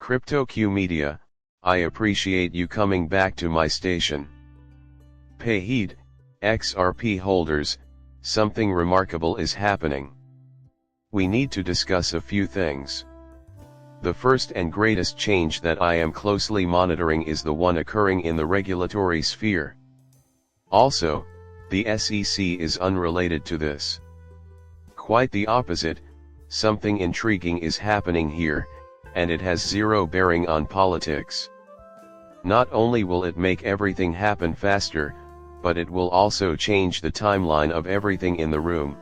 CryptoQ Media, I appreciate you coming back to my station. Pay heed, XRP holders, something remarkable is happening. We need to discuss a few things. The first and greatest change that I am closely monitoring is the one occurring in the regulatory sphere. Also, the SEC is unrelated to this. Quite the opposite, something intriguing is happening here, and it has zero bearing on politics. Not only will it make everything happen faster, but it will also change the timeline of everything in the room.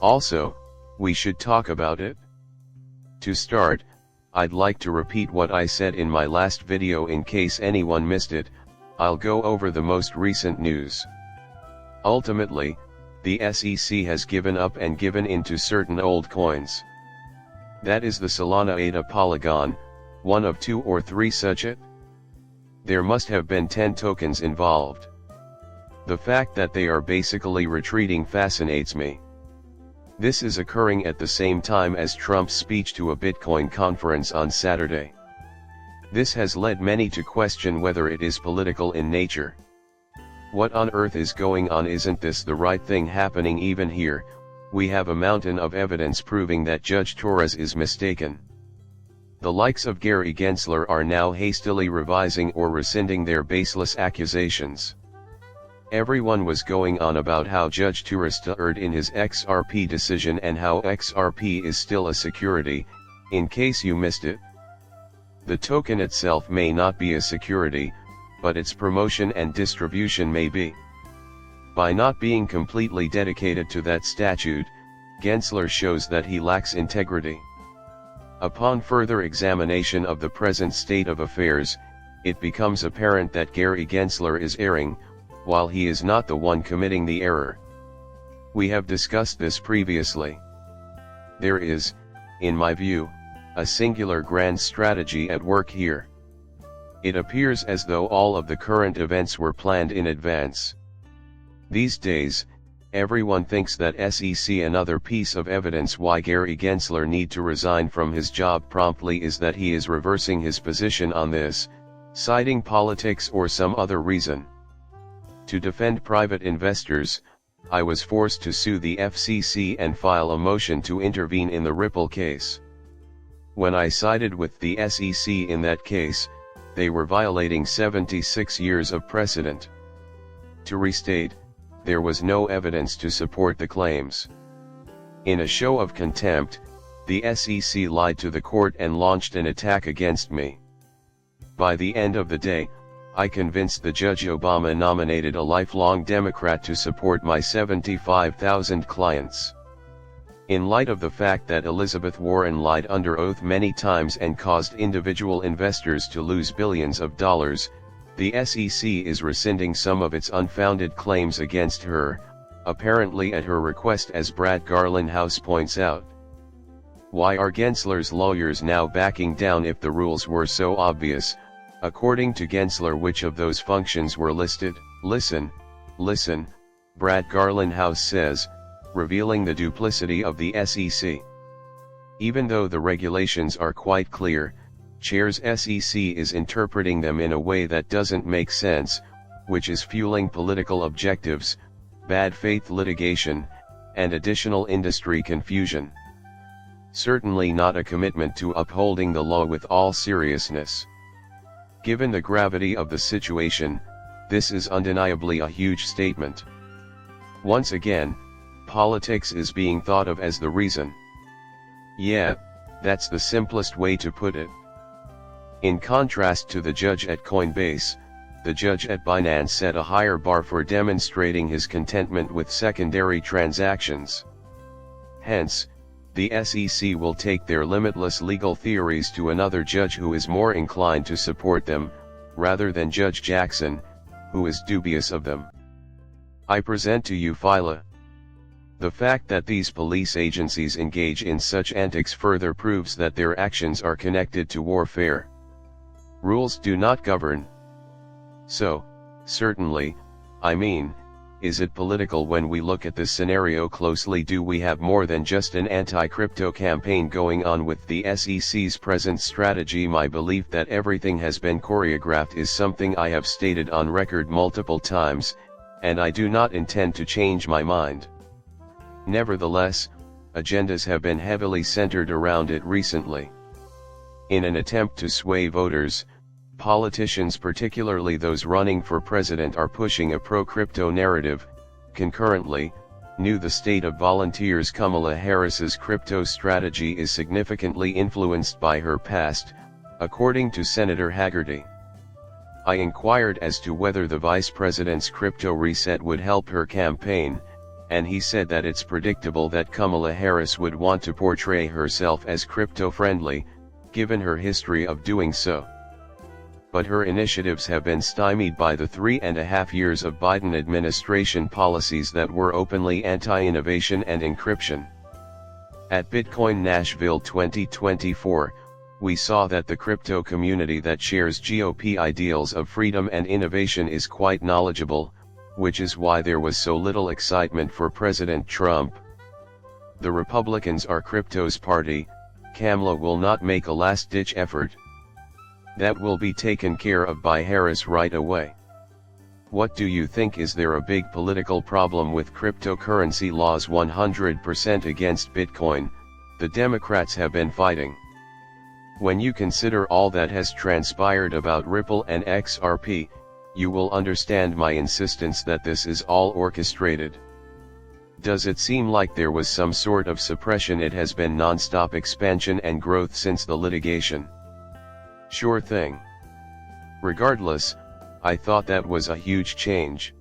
Also, we should talk about it. To start, I'd like to repeat what I said in my last video in case anyone missed it. I'll go over the most recent news. Ultimately, the SEC has given up and given into certain old coins. That is the Solana ADA Polygon, one of 2 or 3 such it. There must have been 10 tokens involved. The fact that they are basically retreating fascinates me. This is occurring at the same time as Trump's speech to a Bitcoin conference on Saturday. This has led many to question whether it is political in nature. What on earth is going on? Isn't this the right thing happening? Even here, we have a mountain of evidence proving that Judge Torres is mistaken. The likes of Gary Gensler are now hastily revising or rescinding their baseless accusations. Everyone was going on about how Judge Torres erred in his XRP decision and how XRP is still a security, in case you missed it. The token itself may not be a security, but its promotion and distribution may be. By not being completely dedicated to that statute, Gensler shows that he lacks integrity. Upon further examination of the present state of affairs, it becomes apparent that Gary Gensler is erring, while he is not the one committing the error. We have discussed this previously. There is, in my view, a singular grand strategy at work here. It appears as though all of the current events were planned in advance. These days, everyone thinks that SEC another piece of evidence why Gary Gensler need to resign from his job promptly is that he is reversing his position on this, citing politics or some other reason. To defend private investors, I was forced to sue the FCC and file a motion to intervene in the Ripple case. When I sided with the SEC in that case, they were violating 76 years of precedent. To restate, there was no evidence to support the claims. In a show of contempt, the SEC lied to the court and launched an attack against me. By the end of the day, I convinced the Judge Obama nominated a lifelong Democrat to support my 75,000 clients. In light of the fact that Elizabeth Warren lied under oath many times and caused individual investors to lose billions of dollars, the SEC is rescinding some of its unfounded claims against her, apparently at her request, as Brad Garlinghouse points out. Why are Gensler's lawyers now backing down if the rules were so obvious? According to Gensler, which of those functions were listed? Listen, Brad Garlinghouse says, revealing the duplicity of the SEC. Even though the regulations are quite clear, Chair's SEC is interpreting them in a way that doesn't make sense, which is fueling political objectives, bad faith litigation, and additional industry confusion. Certainly not a commitment to upholding the law with all seriousness. Given the gravity of the situation, this is undeniably a huge statement. Once again, politics is being thought of as the reason. Yeah, that's the simplest way to put it. In contrast to the judge at Coinbase, the judge at Binance set a higher bar for demonstrating his contentment with secondary transactions. Hence, the SEC will take their limitless legal theories to another judge who is more inclined to support them, rather than Judge Jackson, who is dubious of them. I present to you Phyla. The fact that these police agencies engage in such antics further proves that their actions are connected to warfare. Rules do not govern. So, certainly, Is it political when we look at this scenario closely? Do we have more than just an anti-crypto campaign going on with the SEC's present strategy? My belief that everything has been choreographed is something I have stated on record multiple times, and I do not intend to change my mind. Nevertheless, agendas have been heavily centered around it recently. In an attempt to sway voters, politicians, particularly those running for president, are pushing a pro-crypto narrative. Concurrently, the state of volunteers Kamala Harris's crypto strategy is significantly influenced by her past, according to Senator Haggerty. I inquired as to whether the vice president's crypto reset would help her campaign, and he said that it's predictable that Kamala Harris would want to portray herself as crypto-friendly, given her history of doing so. But her initiatives have been stymied by the 3.5 years of Biden administration policies that were openly anti-innovation and encryption. At Bitcoin Nashville 2024, we saw that the crypto community that shares GOP ideals of freedom and innovation is quite knowledgeable, which is why there was so little excitement for President Trump. The Republicans are crypto's party. Kamala will not make a last-ditch effort. That will be taken care of by Harris right away. What do you think? Is there a big political problem with cryptocurrency laws? 100% against Bitcoin, the Democrats have been fighting. When you consider all that has transpired about Ripple and XRP, you will understand my insistence that this is all orchestrated. Does it seem like there was some sort of suppression? It has been non-stop expansion and growth since the litigation. Sure thing. Regardless, I thought that was a huge change.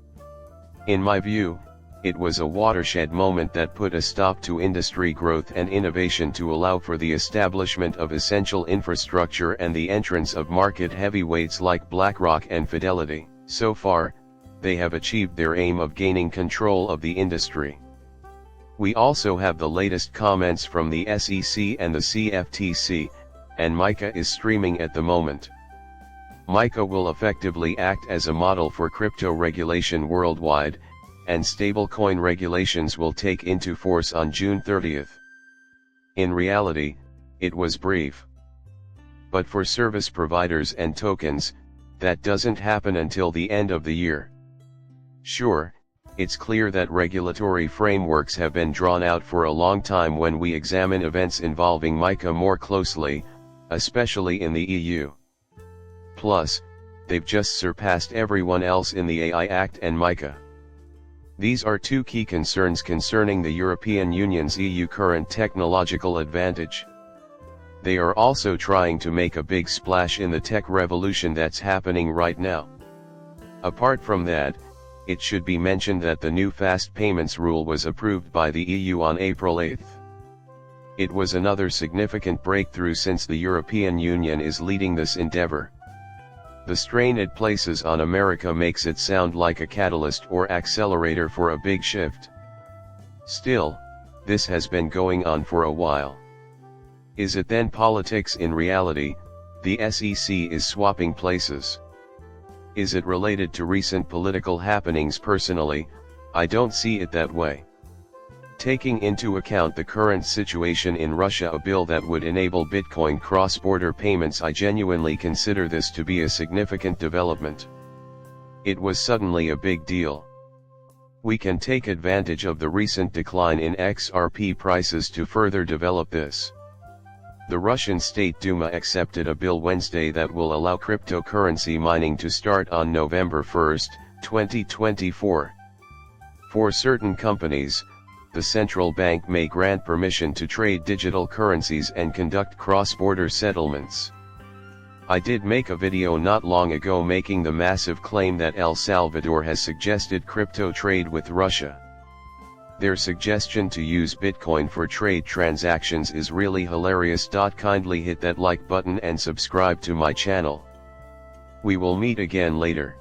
In my view, it was a watershed moment that put a stop to industry growth and innovation to allow for the establishment of essential infrastructure and the entrance of market heavyweights like BlackRock and Fidelity. So far, they have achieved their aim of gaining control of the industry. We also have the latest comments from the SEC and the CFTC, and MiCA is streaming at the moment. MiCA will effectively act as a model for crypto regulation worldwide, and stablecoin regulations will take into force on June 30th. In reality, it was brief. But for service providers and tokens, that doesn't happen until the end of the year. Sure, it's clear that regulatory frameworks have been drawn out for a long time when we examine events involving MiCA more closely, especially in the EU. Plus, they've just surpassed everyone else in the AI Act and MiCA. These are two key concerns concerning the European Union's EU current technological advantage. They are also trying to make a big splash in the tech revolution that's happening right now. Apart from that, it should be mentioned that the new fast payments rule was approved by the EU on April 8. It was another significant breakthrough since the European Union is leading this endeavor. The strain it places on America makes it sound like a catalyst or accelerator for a big shift. Still, this has been going on for a while. Is it then politics? In reality, the SEC is swapping places. Is it related to recent political happenings? Personally, I don't see it that way. Taking into account the current situation in Russia, a bill that would enable Bitcoin cross-border payments, I genuinely consider this to be a significant development. It was suddenly a big deal. We can take advantage of the recent decline in XRP prices to further develop this. The Russian State Duma accepted a bill Wednesday that will allow cryptocurrency mining to start on November 1, 2024. For certain companies, the central bank may grant permission to trade digital currencies and conduct cross-border settlements. I did make a video not long ago making the massive claim that El Salvador has suggested crypto trade with Russia. Their suggestion to use Bitcoin for trade transactions is really hilarious. Kindly hit that like button and subscribe to my channel. We will meet again later.